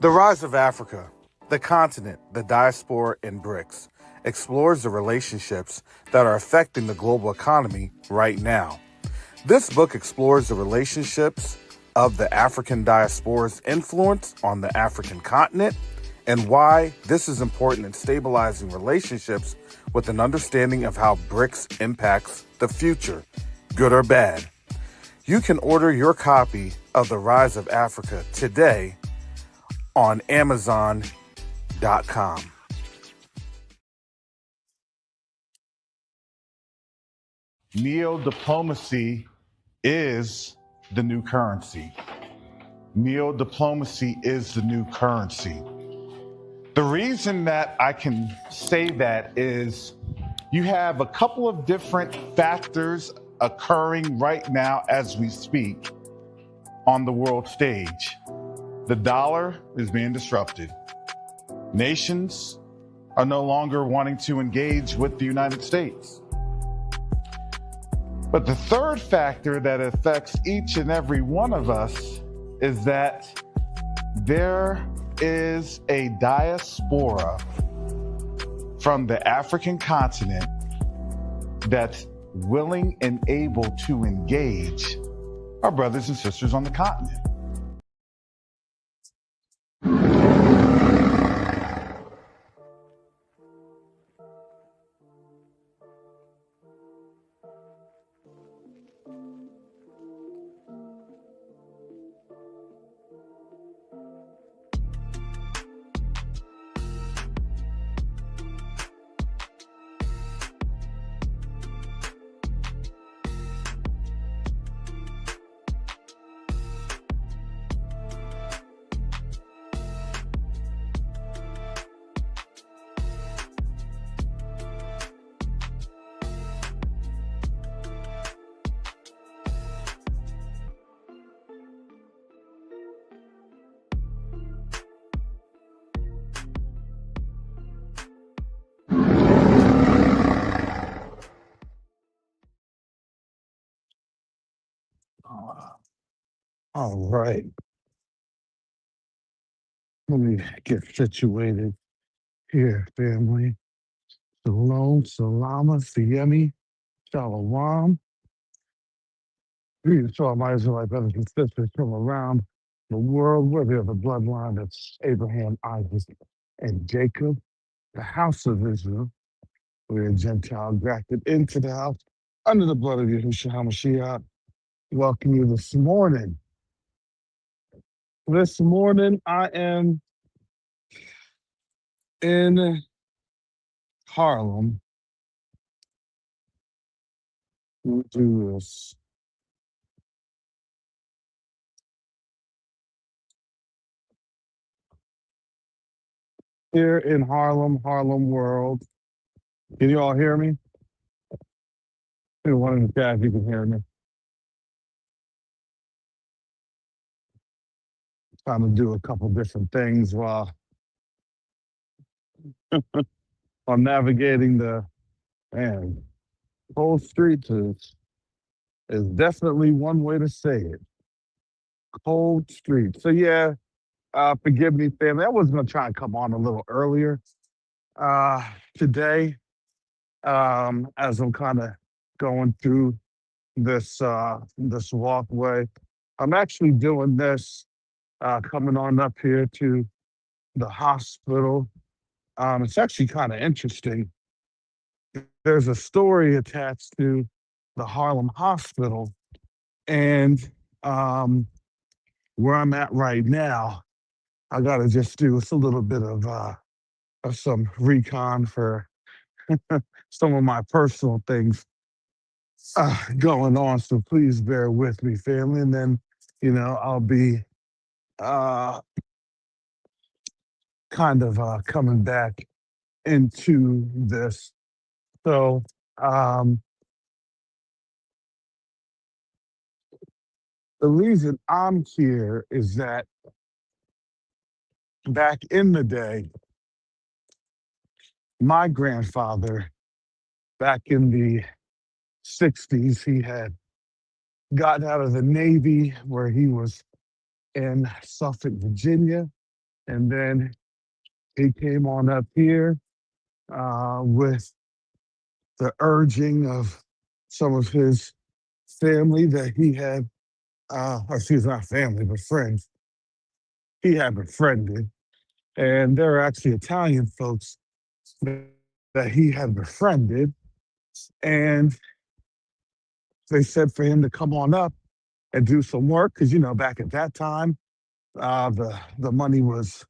The Rise of Africa, the continent, the diaspora, and BRICS explores the relationships that are affecting the global economy right now. This book explores the relationships of the African diaspora's influence on the African continent and why this is important in stabilizing relationships with an understanding of how BRICS impacts the future, good or bad. You can order your copy of The Rise of Africa today on Amazon.com. Neo-diplomacy is the new currency. Neo-diplomacy is the new currency. The reason that I can say that is you have a couple of different factors occurring right now as we speak on the world stage. The dollar is being disrupted. Nations are no longer wanting to engage with the United States. But the third factor that affects each and every one of us is that there is a diaspora from the African continent that's willing and able to engage our brothers and sisters on the continent. All right. Let me get situated here, family. Shalom, salama, siyemi, shalom. Greetings to all my Israelite brothers and sisters from around the world, whether of the bloodline that's Abraham, Isaac, and Jacob, the house of Israel. We're a Gentile grafted into the house under the blood of Yahushua HaMashiach. Welcome you this morning. This morning, I am in Harlem. We'll do this. Here in Harlem, Harlem World. Can you all hear me? One in the chat, you can hear me. Trying to do a couple different things while I'm navigating the cold streets is definitely one way to say it. Cold streets. So yeah, forgive me, family. I was gonna try and come on a little earlier today, as I'm kind of going through this walkway. I'm actually doing this coming on up here to the hospital. It's actually kind of interesting. There's a story attached to the Harlem Hospital, and where I'm at right now, I gotta just do a little bit of some recon for some of my personal things going on. So please bear with me, family, and then I'll be kind of coming back into this. So the reason I'm here is that back in the day, my grandfather, back in the 60s, he had gotten out of the Navy where he was in Suffolk, Virginia. And then he came on up here with the urging of some of his family that he had, or excuse me, not family, but friends, he had befriended. And they're actually Italian folks that he had befriended. And they said for him to come on up and do some work because, back at that time, the money was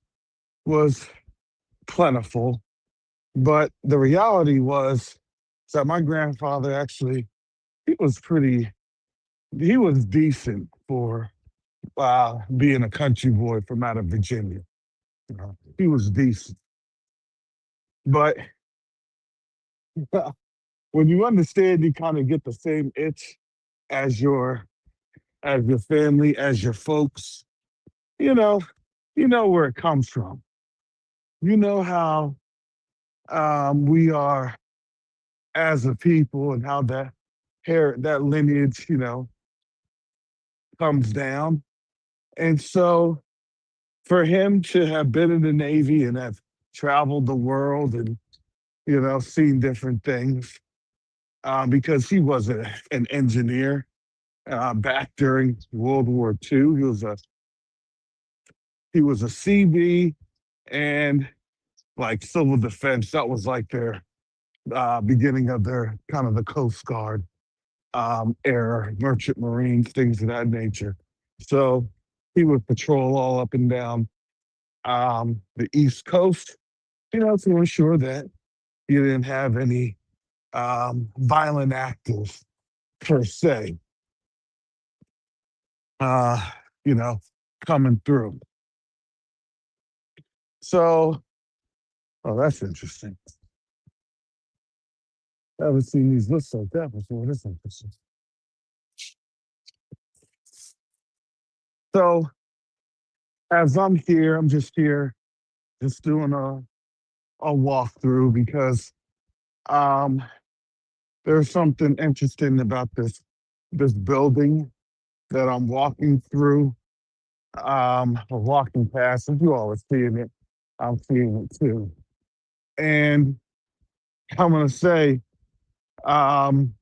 plentiful. But the reality was that my grandfather actually, he was he was decent for being a country boy from out of Virginia. He was decent. But when you understand, you kind of get the same itch as your family, as your folks, you know, you know where it comes from. You know how we are as a people and how that lineage, comes down. And so for him to have been in the Navy and have traveled the world and, seen different things, because he was an engineer back during World War II. He was a CB and like civil defense. That was like their beginning of their kind of the Coast Guard era, merchant marines, things of that nature. So he would patrol all up and down the East Coast, to ensure that you didn't have any violent actors per se, uh, you know, coming through. So, oh, that's interesting. I haven't seen these lists like that before. That's interesting. So, as I'm here, I'm just here, just doing a walkthrough because um, there's something interesting about this building that I'm walking through, or walking past. If you all are seeing it, I'm seeing it too. And I'm gonna say, um,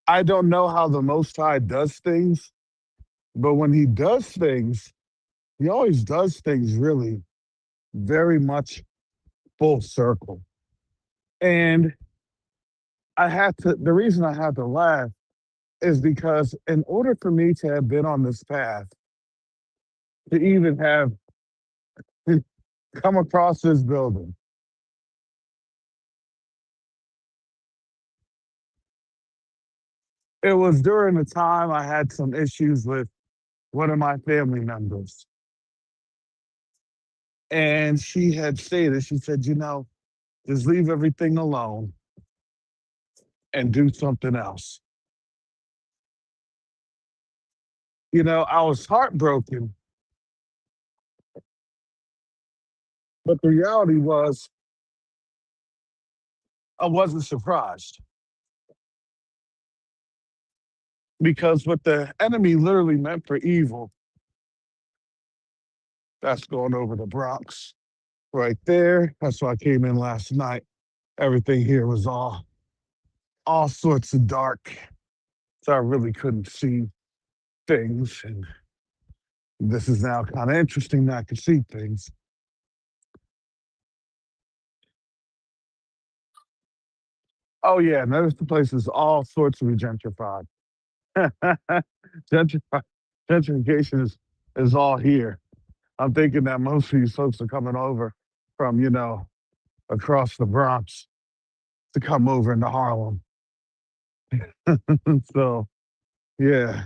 I don't know how the Most High does things, but when He does things, He always does things really very much full circle. And the reason I had to laugh is because in order for me to have been on this path, to even have come across this building, it was during the time I had some issues with one of my family members. And she had stated, she said, just leave everything alone and do something else. I was heartbroken, but the reality was I wasn't surprised because what the enemy literally meant for evil, that's going over the Bronx right there. That's why I came in last night. Everything here was all sorts of dark. So I really couldn't see things. And this is now kind of interesting that I can see things. Oh yeah, notice the place is all sorts of gentrified. Gentrifi- Gentrification is all here. I'm thinking that most of these folks are coming over from, across the Bronx to come over into Harlem. So yeah.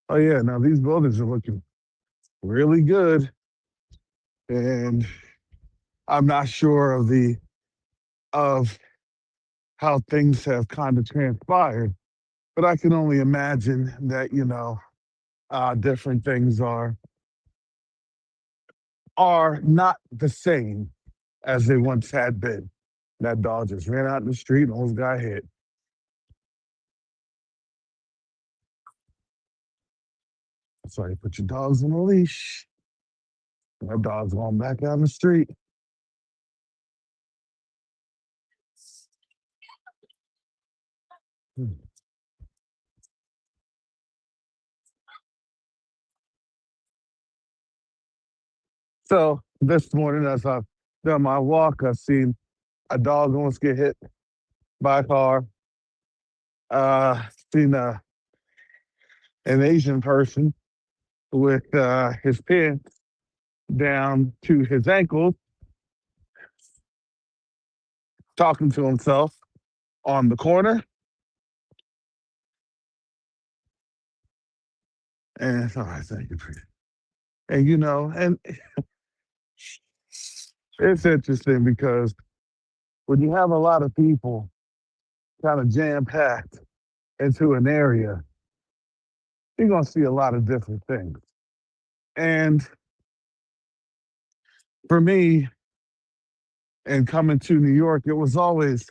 Oh yeah, now these buildings are looking really good. And I'm not sure of how things have kind of transpired, but I can only imagine that, different things are not the same as they once had been. That dog just ran out in the street and almost got hit. So you put your dogs on a leash. My dog's going back out in the street. So this morning, as I've done my walk, I've seen a dog almost get hit by a car. Seen an Asian person with his pants down to his ankles, talking to himself on the corner. And all right, thank you. And and it's interesting because when you have a lot of people kind of jam-packed into an area, you're gonna see a lot of different things. And for me, and coming to New York, it was always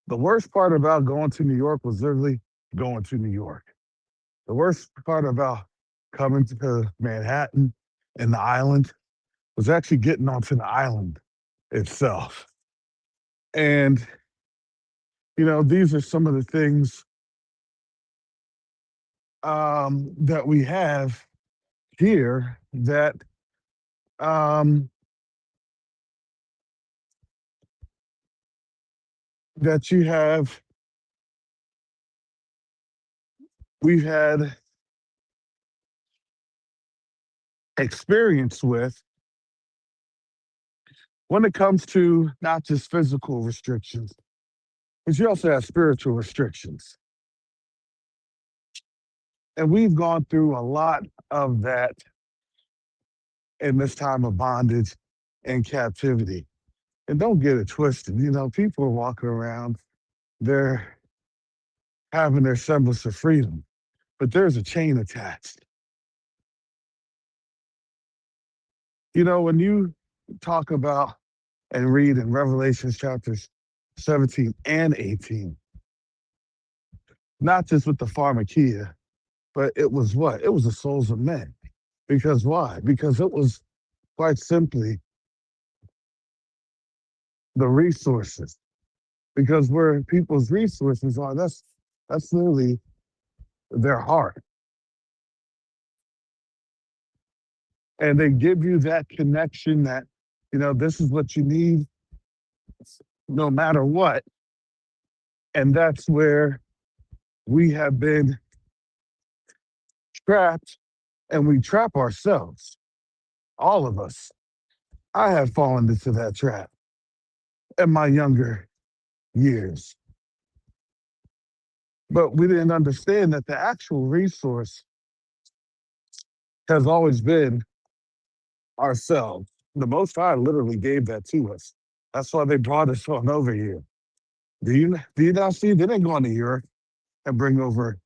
the worst part about going to New York was literally going to New York. The worst part about coming to Manhattan and the island was actually getting onto the island itself. And, these are some of the things that we have here that that we've had experience with when it comes to not just physical restrictions, but you also have spiritual restrictions. And we've gone through a lot of that in this time of bondage and captivity. And don't get it twisted. People are walking around, they're having their semblance of freedom, but there's a chain attached. When you talk about and read in Revelations chapters 17 and 18, not just with the pharmakia, but it was what? It was the souls of men. Because why? Because it was quite simply the resources. Because where people's resources are, that's literally their heart. And they give you that connection that, this is what you need no matter what. And that's where we have been trapped, and we trap ourselves. All of us. I have fallen into that trap in my younger years. But we didn't understand that the actual resource has always been ourselves. The Most High literally gave that to us. That's why they brought us on over here. Do you not see? They didn't go into Europe and bring over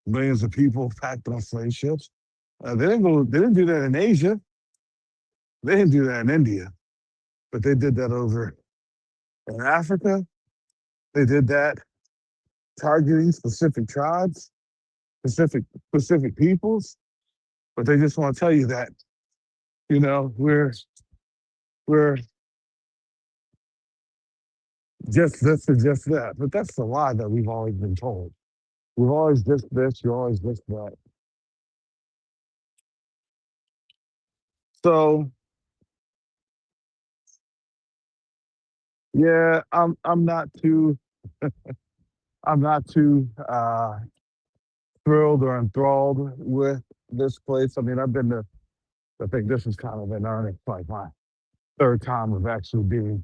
millions of people packed on slave ships. They didn't do that in Asia. They didn't do that in India. But they did that over in Africa. They did that targeting specific tribes, specific peoples. But they just want to tell you that, we're just this and just that. But that's the lie that we've always been told. We're always just this, you're always just that. So yeah, I'm not too thrilled or enthralled with this place. I mean, I think this is kind of an earnest, like my third time of actually being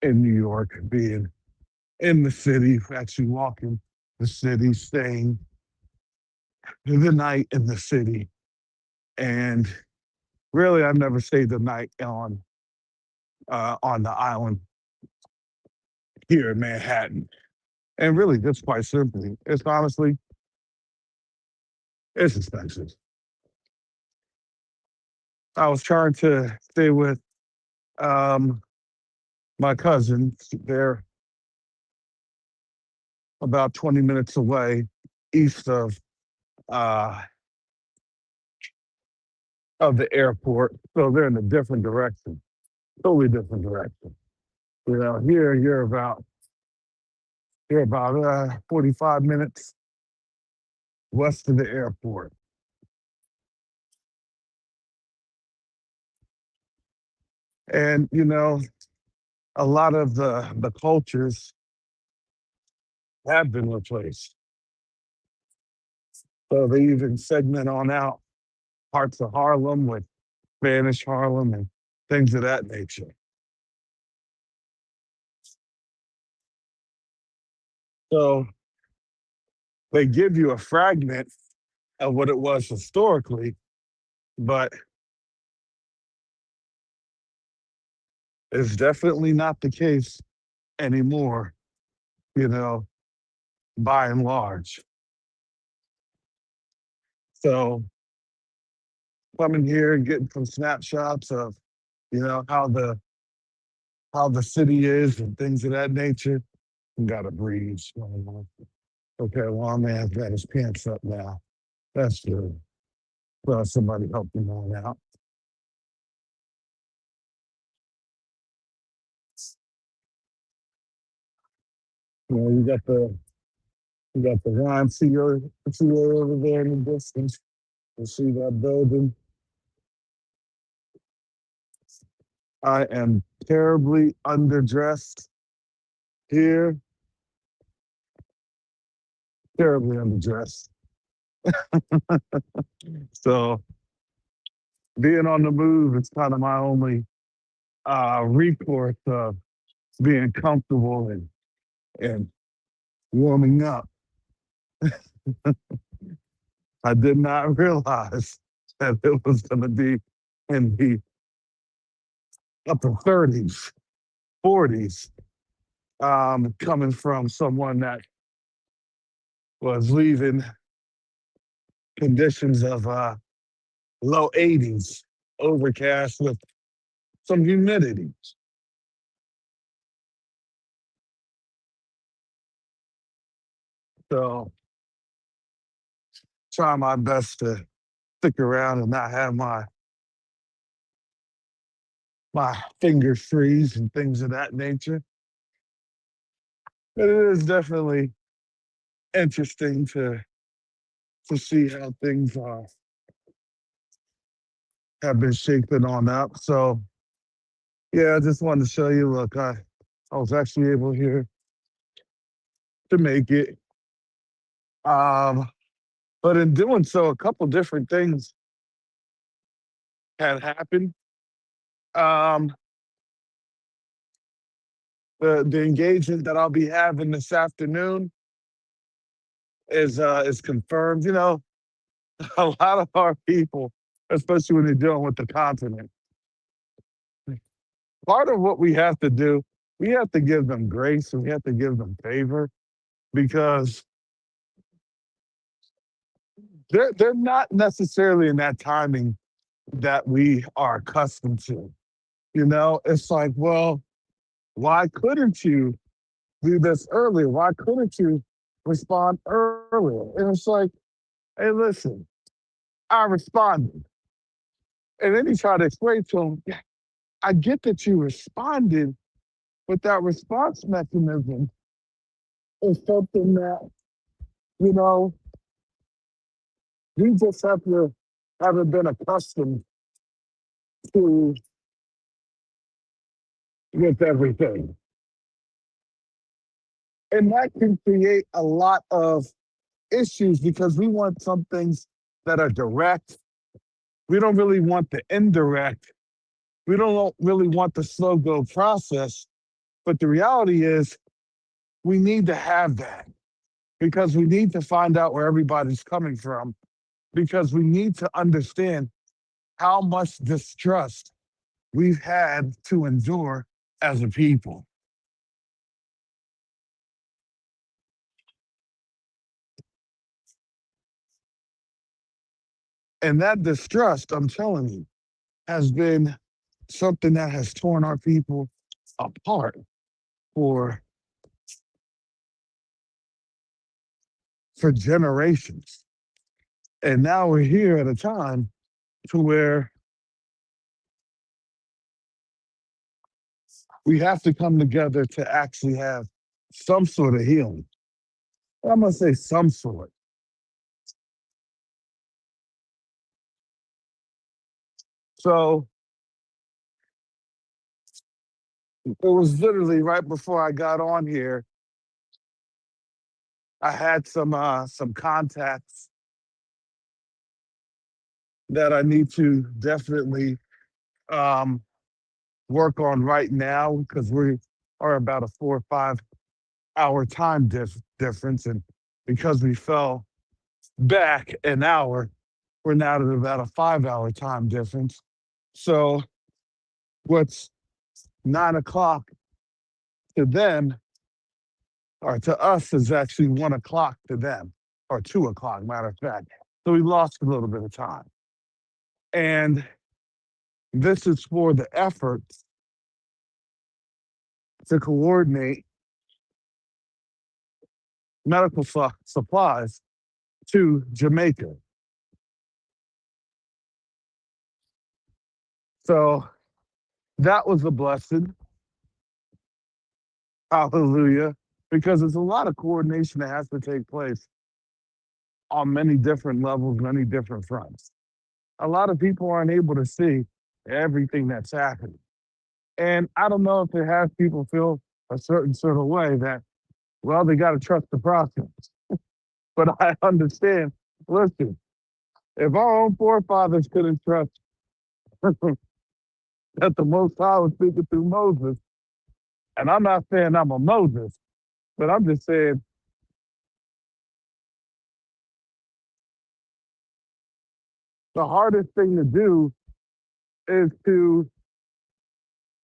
in New York, being in the city, actually walking the city, staying the night in the city. And really, I've never stayed the night on the island here in Manhattan. And really, just quite simply, it's expensive. I was trying to stay with my cousins. They're about 20 minutes away east of of the airport. So they're in a different direction, totally different direction. Here you're about 45 minutes west of the airport. And, a lot of the cultures have been replaced. So they even segment on out parts of Harlem with Spanish Harlem and things of that nature. So they give you a fragment of what it was historically, but it's definitely not the case anymore, you know, by and large. So coming here and getting some snapshots of, how the city is and things of that nature. You gotta breathe. Okay, well, our man's got his pants up now. That's good. Well, somebody help him on out. You got the YMCA over there in the distance. You see that building. I am terribly underdressed here. Terribly underdressed. So being on the move is kind of my only recourse of being comfortable and warming up. I did not realize that it was going to be in the upper 30s, 40s, coming from someone that was leaving conditions of low 80s, overcast with some humidity. So try my best to stick around and not have my fingers freeze and things of that nature. But it is definitely interesting to see how things have been shaping on up. So yeah, I just wanted to show you. Look, I was actually able here to make it. But in doing so, a couple different things had happened. Um, the engagement that I'll be having this afternoon is confirmed. A lot of our people, especially when they're dealing with the continent, part of what we have to do, we have to give them grace and we have to give them favor because they're not necessarily in that timing that we are accustomed to. It's like, well, why couldn't you do this earlier? Why couldn't you respond earlier? And it's like, hey, listen, I responded. And then you try to explain to them, yeah, I get that you responded, but that response mechanism is something that, you know, we just haven't been accustomed to with everything. And that can create a lot of issues because we want some things that are direct. We don't really want the indirect. We don't really want the slow go process. But the reality is we need to have that because we need to find out where everybody's coming from because we need to understand how much distrust we've had to endure as a people. And that distrust, I'm telling you, has been something that has torn our people apart for generations. And now we're here at a time to where we have to come together to actually have some sort of healing. I'm going to say some sort. So it was literally right before I got on here, I had some contacts that I need to definitely work on right now, because we are about a 4 or 5 hour time difference. And because we fell back an hour, we're now at about a 5 hour time difference. So what's 9 o'clock to them or to us is actually 1 o'clock to them, or 2 o'clock, matter of fact. So we lost a little bit of time. And this is for the effort to coordinate medical supplies to Jamaica. So that was a blessing. Hallelujah. Because there's a lot of coordination that has to take place on many different levels, many different fronts. A lot of people aren't able to see everything that's happening. And I don't know if it has people feel a certain sort of way that, well, they got to trust the process. But I understand, listen, if our own forefathers couldn't trust that the Most High was speaking through Moses, and I'm not saying I'm a Moses, but I'm just saying the hardest thing to do is to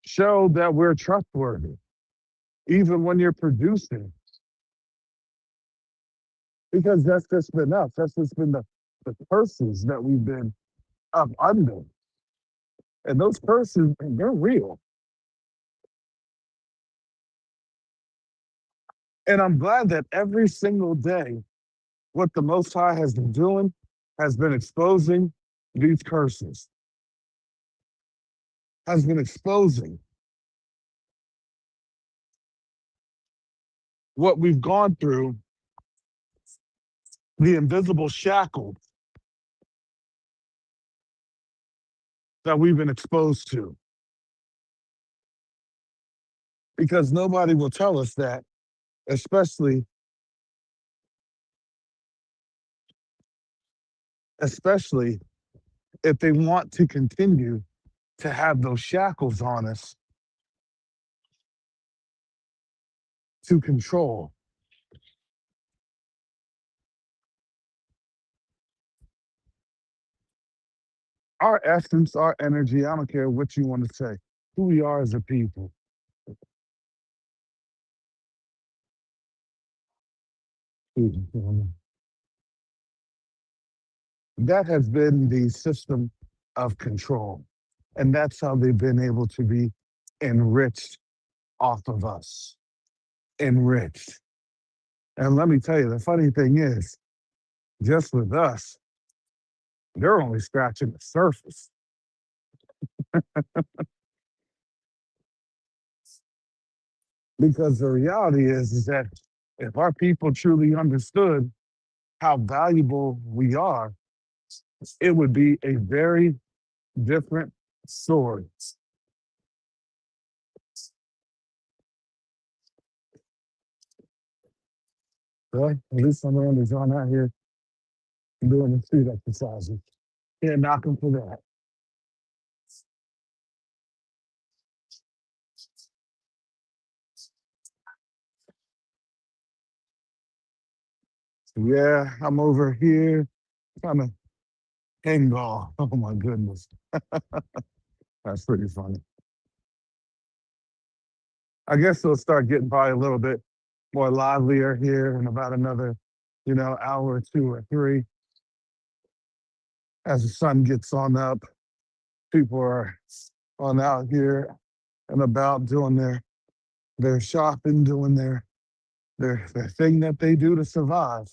show that we're trustworthy, even when you're producing, because that's just been us. That's just been the curses that we've been up under. And those curses, they're real. And I'm glad that every single day, what the Most High has been doing has been exposing these curses, has been exposing what we've gone through, the invisible shackles that we've been exposed to. Because nobody will tell us that, especially if they want to continue to have those shackles on us to control. Our essence, our energy, I don't care what you want to say, who we are as a people. That has been the system of control. And that's how they've been able to be enriched off of us. Enriched. And let me tell you, the funny thing is, just with us, they're only scratching the surface. Because the reality is that if our people truly understood how valuable we are, it would be a very different story. Well, at least some of them is on out here doing the street exercises. Yeah, knock them for that. Yeah, I'm over here trying to hang ball. Oh my goodness. That's pretty funny. I guess it'll start getting probably a little bit more livelier here in about another, hour or 2 or 3. As the sun gets on up, people are on out here and about doing their shopping, doing their thing that they do to survive.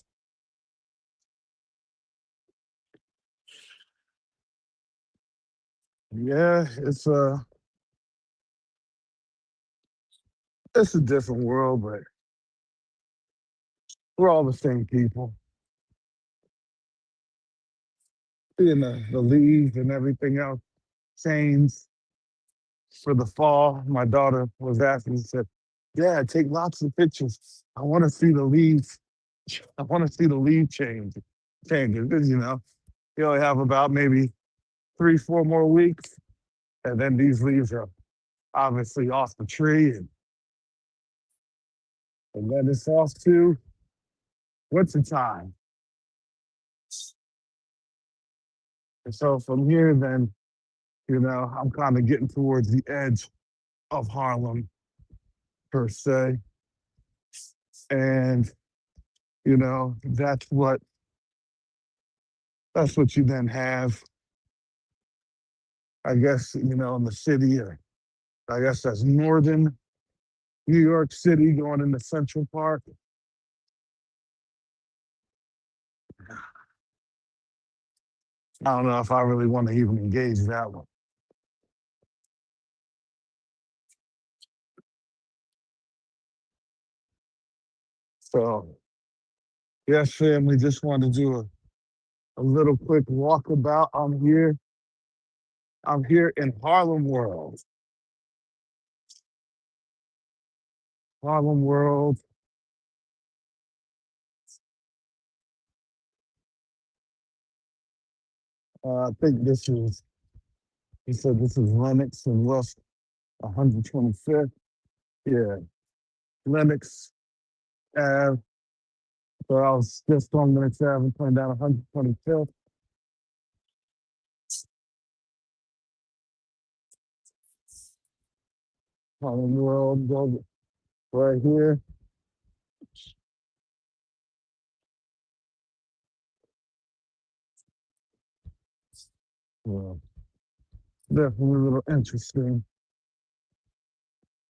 Yeah, it's a different world, but we're all the same people. Seeing the leaves and everything else change for the fall. My daughter was asking, she said, "Yeah, take lots of pictures. I want to see the leaves. I want to see the leaf changes." Because you only have about maybe 3, 4 more weeks, and then these leaves are obviously off the tree, and then it's off to winter time. And so from here, then I'm kind of getting towards the edge of Harlem per se, and that's what you then have, I guess, in the city, or I guess that's northern New York City going into Central Park. I don't know if I really want to even engage that one. So, yes, family, just want to do a little quick walkabout. I'm here in Harlem World. Harlem World. I think he said this is Lenox and West 125th. Yeah, Lenox Ave. So I was just on Lenox Ave and coming down 125th. Harlem World goes right here. Yeah, definitely a little interesting.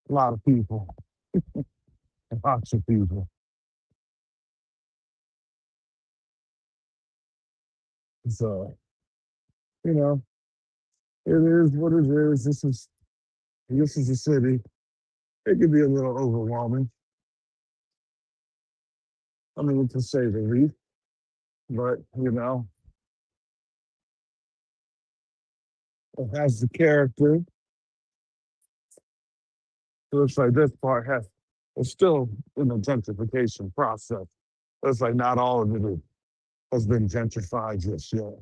A lot of people, lots of people. So, you know, it is what it is. This is a city. It can be a little overwhelming. I mean, to say the least. But it has the character. It looks like this part it's still in the gentrification process. It's like not all of has been gentrified just yet.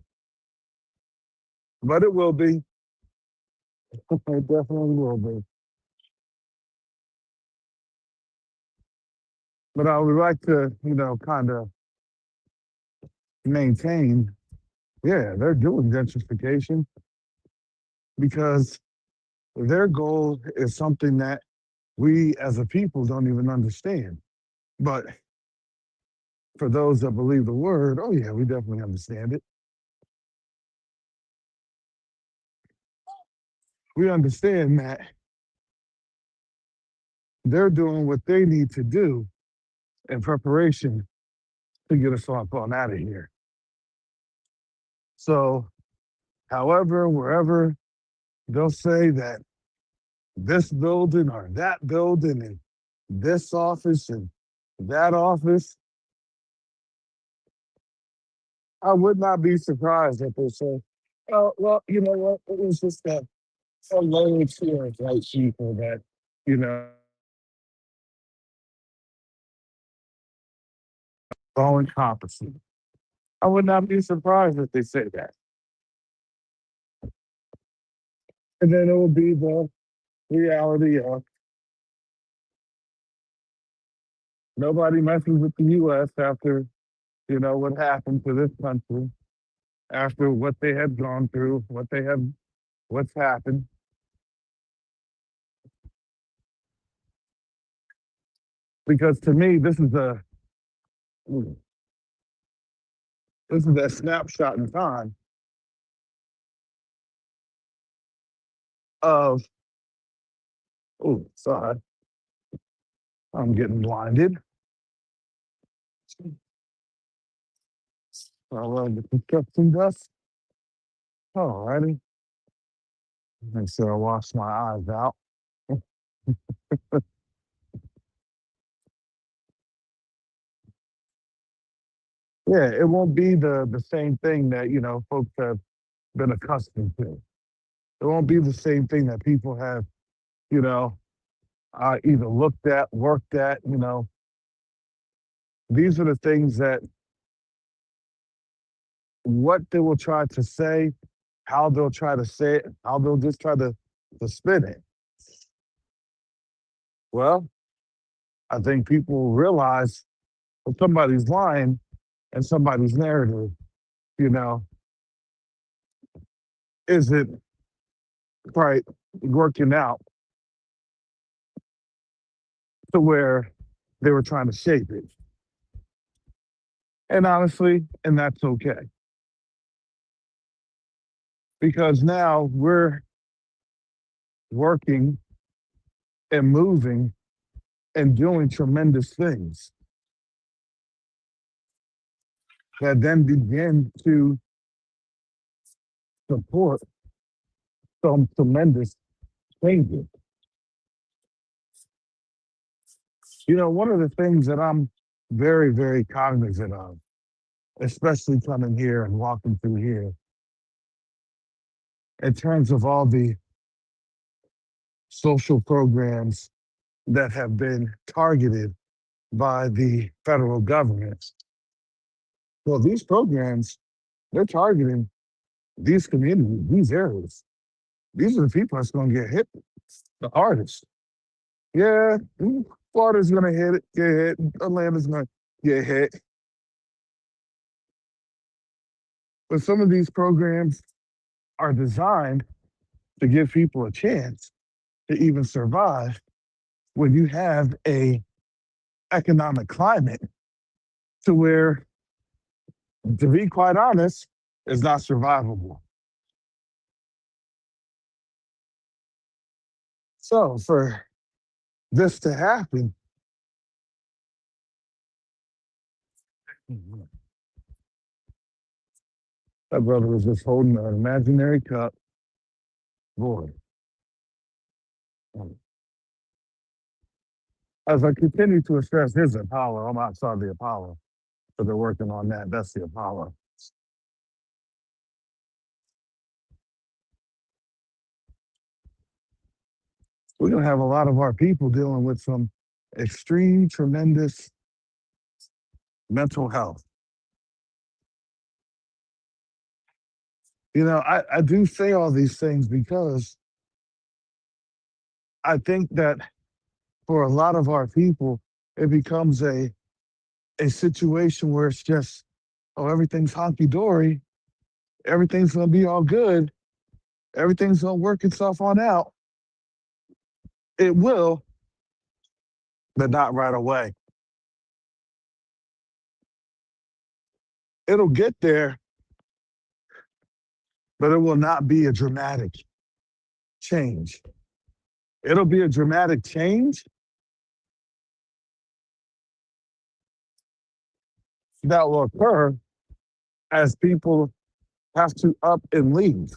But it will be. It definitely will be. But I would like to, kind of maintain, yeah, they're doing gentrification because their goal is something that we as a people don't even understand. But for those that believe the word, oh yeah, we definitely understand it. We understand that they're doing what they need to do in preparation to get us off on out of here. So, however, wherever they'll say that this building or that building and this office and that office, I would not be surprised if they say, "Oh, well, you know what? It was just that a low tier of white people that, you know, all encompassing." I would not be surprised if they say that. And then it will be the reality of nobody messes with the US after, what happened to this country, after what they have gone through, what's happened. Because to me, this is a snapshot in time of, oh, sorry, I'm getting blinded. I love the construction dust. All righty. Make sure I wash my eyes out. Yeah, it won't be the same thing that, folks have been accustomed to. It won't be the same thing that people have, you know, either looked at, worked at. These are the things that what they will try to say, how they'll try to say it, how they'll just try to spin it. Well, I think people realize if somebody's lying and somebody's narrative, you know, isn't quite working out to where they were trying to shape it. And honestly, and that's okay. Because now we're working and moving and doing tremendous things that then begin to support some tremendous changes. One of the things that I'm very, very cognizant of, especially coming here and walking through here, in terms of all the social programs that have been targeted by the federal government. Well, these programs, they're targeting these communities, these areas. These are the people that's going to get hit the hardest. Yeah, Florida's going to get hit. Atlanta's going to get hit. But some of these programs are designed to give people a chance to even survive when you have a economic climate to where, to be quite honest, is not survivable. So for this to happen, that brother was just holding an imaginary cup. Boy. As I continue to stress, here's the Apollo. I'm outside the Apollo. So they're working on that. That's the Apollo. We're going to have a lot of our people dealing with some extreme, tremendous mental health. I do say all these things because I think that for a lot of our people, it becomes a situation where it's just, oh, everything's honky-dory. Everything's going to be all good. Everything's going to work itself on out. It will, but not right away. It'll get there, but it will not be a dramatic change. It'll be a dramatic change that will occur as people have to up and leave.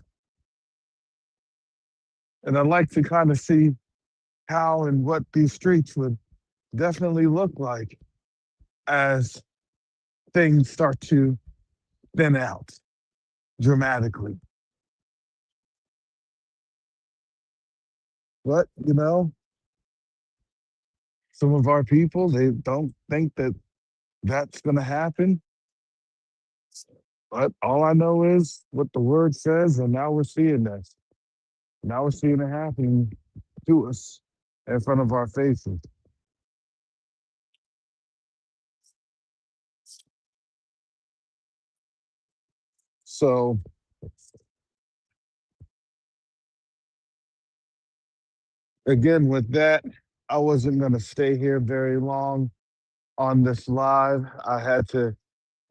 And I'd like to kind of see how and what these streets would definitely look like as things start to thin out dramatically. But, some of our people, they don't think that that's going to happen. But all I know is what the word says, and now we're seeing this. Now we're seeing it happening to us in front of our faces. So, again, with that, I wasn't going to stay here very long on this live. I had to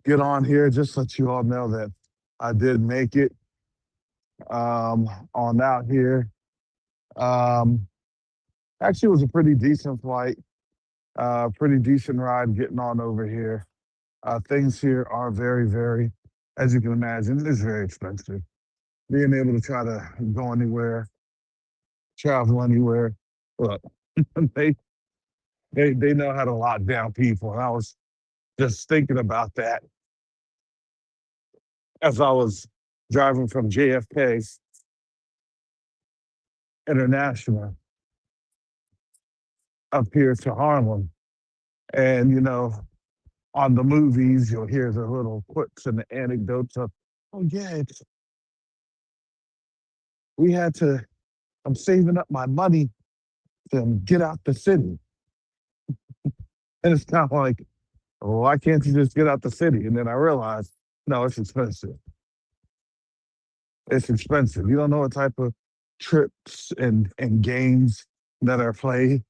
get on here just to let you all know that I did make it on out here. Actually, it was a pretty decent flight, pretty decent ride getting on over here. Things here are very, very, as you can imagine, it's very expensive. Being able to try to go anywhere travel anywhere. Look, they they know how to lock down people. And I was just thinking about that as I was driving from JFK International up here to Harlem. And, on the movies, you'll hear the little quips and the anecdotes of, oh, yeah, we had to, I'm saving up my money to get out the city. And it's kind of like, well, why can't you just get out the city? And then I realized, no, it's expensive. It's expensive. You don't know what type of trips and games that are played.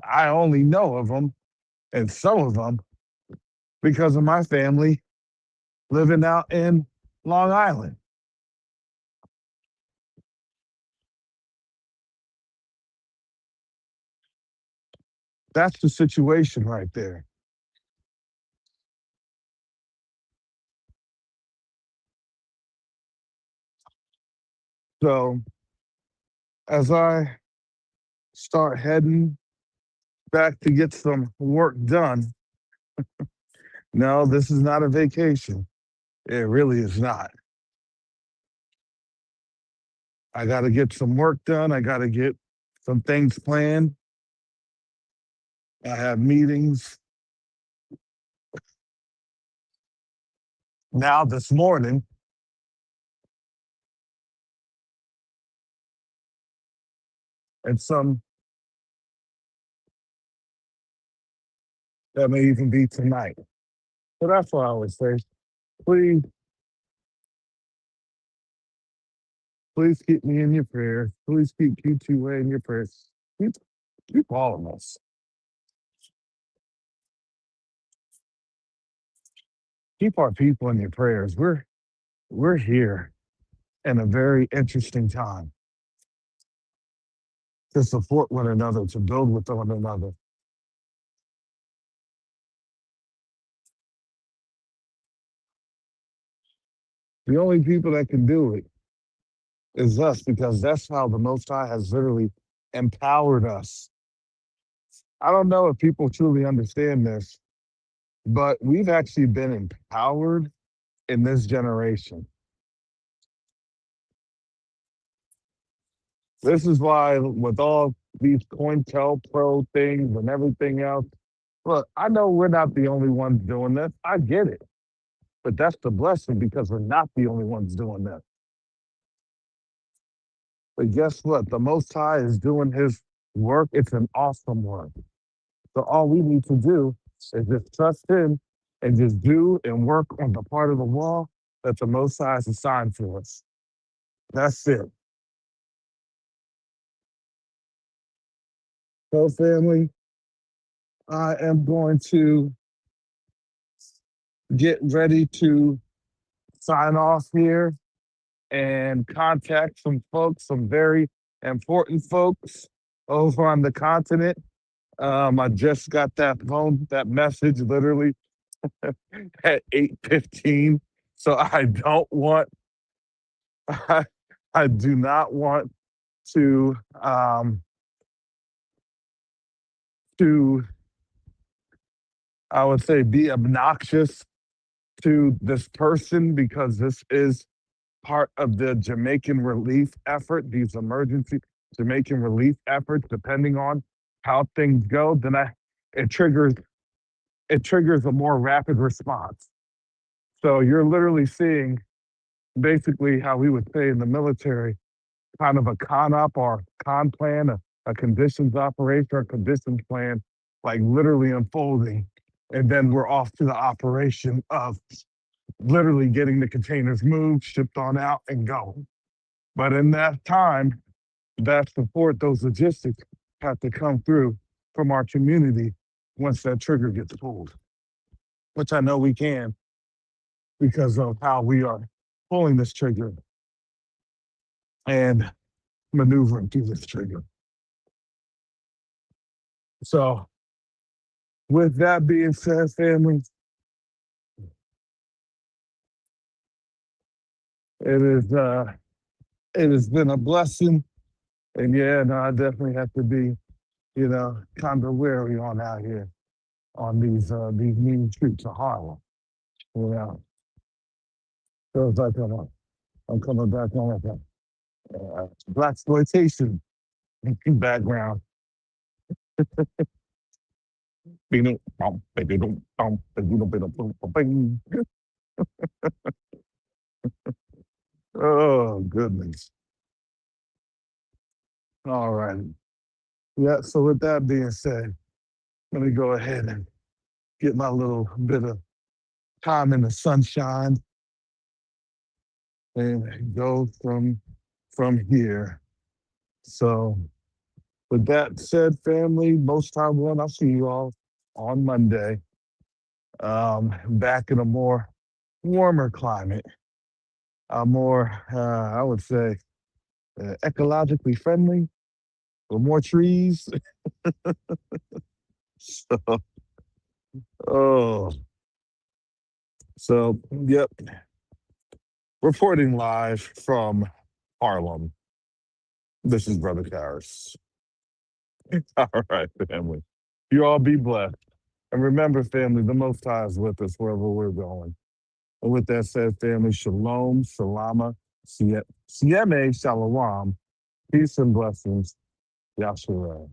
I only know of them and some of them because of my family living out in Long Island. That's the situation right there. So as I start heading back to get some work done, no, this is not a vacation. It really is not. I got to get some work done. I got to get some things planned. I have meetings now this morning. And some that may even be tonight. So that's what I always say. Please, please keep me in your prayers. Please keep Q2A in your prayers. Keep all of us. Keep our people in your prayers. We're here in a very interesting time to support one another, to build with one another. The only people that can do it is us because that's how the Most High has literally empowered us. I don't know if people truly understand this, but we've actually been empowered in this generation. This is why, with all these COINTELPRO things and everything else, look, I know we're not the only ones doing this. I get it. But that's the blessing because we're not the only ones doing this. But guess what? The Most High is doing his work. It's an awesome work. So all we need to do is just trust him and just do and work on the part of the wall that the Most High has assigned to us. That's it. So, family, I am going to get ready to sign off here and contact some folks, some very important folks over on the continent. I just got that message literally at 8:15. So I don't want, I do not want to I would say be obnoxious to this person because this is part of the Jamaican relief effort, these emergency Jamaican relief efforts, depending on how things go, then it triggers a more rapid response. So you're literally seeing basically how we would say in the military, kind of a con op or con plan, a conditions operation or conditions plan, like literally unfolding. And then we're off to the operation of literally getting the containers moved, shipped on out, and go. But in that time, that support, those logistics have to come through from our community once that trigger gets pulled, which I know we can because of how we are pulling this trigger and maneuvering through this trigger. So, with that being said, family, it has been a blessing And yeah, no, I definitely have to be, kind of wary on out here on these mean streets of Harlem. You know, feels like I'm coming back on like a black exploitation background. Oh goodness. All right. Yeah. So with that being said, let me go ahead and get my little bit of time in the sunshine and go from here. So with that said, family, most time one, I'll see you all on Monday. Back in a more warmer climate, more I would say ecologically friendly, with more trees. So, oh, so yep, reporting live from Harlem. This is Brother Karis. All right, family. You all be blessed. And remember, family, the Most High is with us wherever we're going. And with that said, family, shalom, salama, sieme, shalom, peace and blessings. Yahshua.